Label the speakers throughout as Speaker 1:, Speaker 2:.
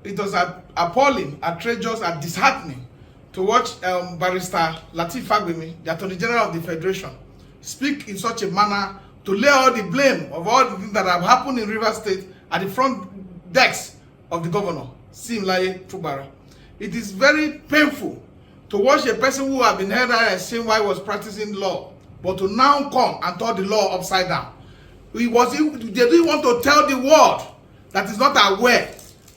Speaker 1: it was appalling, outrageous, and disheartening to watch Barrister Lateef, the Attorney General of the Federation, speak in such a manner to lay all the blame of all the things that have happened in Rivers State at the front decks of the governor, Lateef Fubara. It is very painful to watch a person who has been held and seen while he was practicing law, but to now come and turn the law upside down. They didn't want to tell the world that is not aware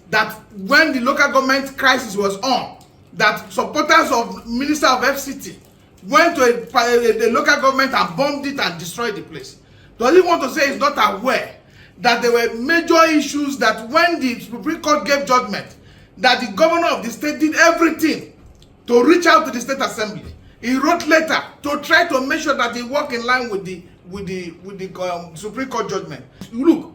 Speaker 1: that when the local government crisis was on, that supporters of Minister of FCT went to a local government and bombed it and destroyed the place. Does he want to say he's not aware that there were major issues, that when the Supreme Court gave judgment, that the governor of the state did everything to reach out to the state assembly? He wrote letter to try to make sure that they work in line with the Supreme Court judgment. Look,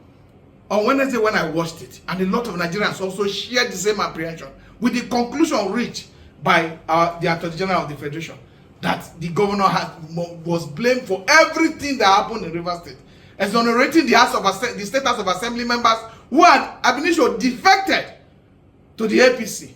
Speaker 1: on Wednesday when I watched it, and a lot of Nigerians also shared the same apprehension, with the conclusion reached by the Attorney General of the Federation, that the governor was blamed for everything that happened in Rivers State, exonerating the State House of Assembly members who had ab initio defected to the APC,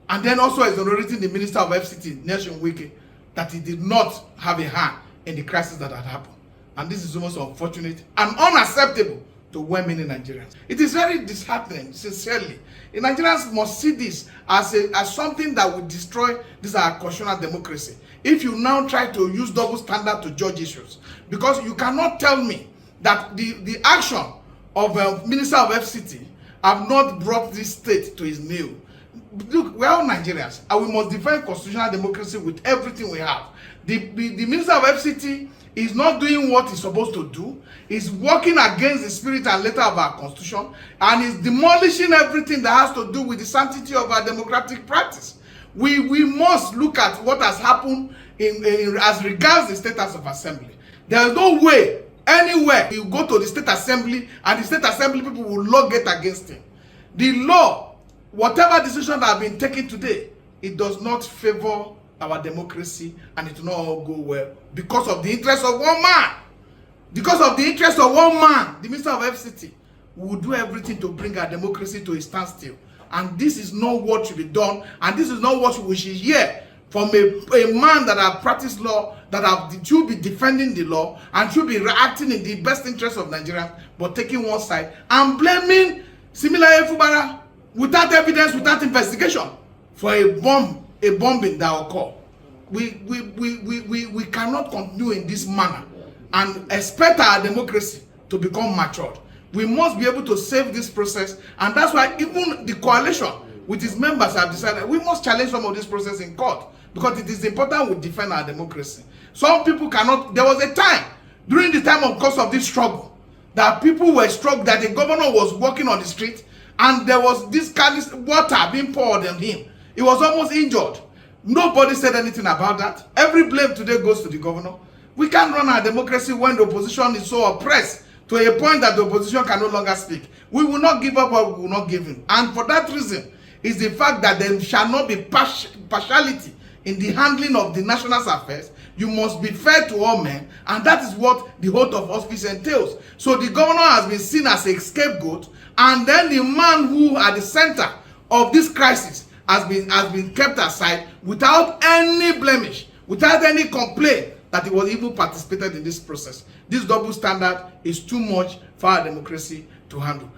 Speaker 1: and then also exonerating the Minister of FCT, Wike, that he did not have a hand in the crisis that had happened. And this is almost unfortunate and unacceptable to well-meaning Nigerians. It is very disheartening, sincerely. The Nigerians must see this as something that will destroy this our constitutional democracy. If you now try to use double standard to judge issues, because you cannot tell me that the action of Minister of FCT have not brought this state to its knee. Look, we are all Nigerians, and we must defend constitutional democracy with everything we have. The Minister of FCT is not doing what he's supposed to do. He's working against the spirit and letter of our constitution, and is demolishing everything that has to do with the sanctity of our democratic practice. We must look at what has happened as regards the State House of Assembly. There is no way anywhere you go to the State Assembly and the State Assembly people will log it against him. The law, whatever decision that have been taken today, it does not favor our democracy, and it will not all go well because of the interest of one man. Because of the interest of one man, the Minister of FCT will do everything to bring our democracy to a standstill. And this is not what should be done, and this is not what we should hear from a man that have practiced law, that should be defending the law and should be reacting in the best interest of Nigerians, but taking one side and blaming Lateef Fubara without evidence, without investigation, for a bombing that occurred. We cannot continue in this manner and expect our democracy to become matured. We must be able to save this process, and that's why even the coalition with its members have decided we must challenge some of this process in court, because it is important we defend our democracy. Some people cannot. There was a time during the time of course of this struggle that people were struck, that the governor was walking on the street and there was this callous water being poured on him. He was almost injured. Nobody said anything about that. Every blame today goes to the governor. We can't run our democracy when the opposition is so oppressed to a point that the opposition can no longer speak. We will not give up or we will not give in. And for that reason is the fact that there shall not be partiality in the handling of the national affairs. You must be fair to all men, and that is what the oath of office entails. So the governor has been seen as a scapegoat, and then the man who at the center of this crisis has been kept aside without any blemish, without any complaint that he was even participated in this process. This double standard is too much for our democracy to handle.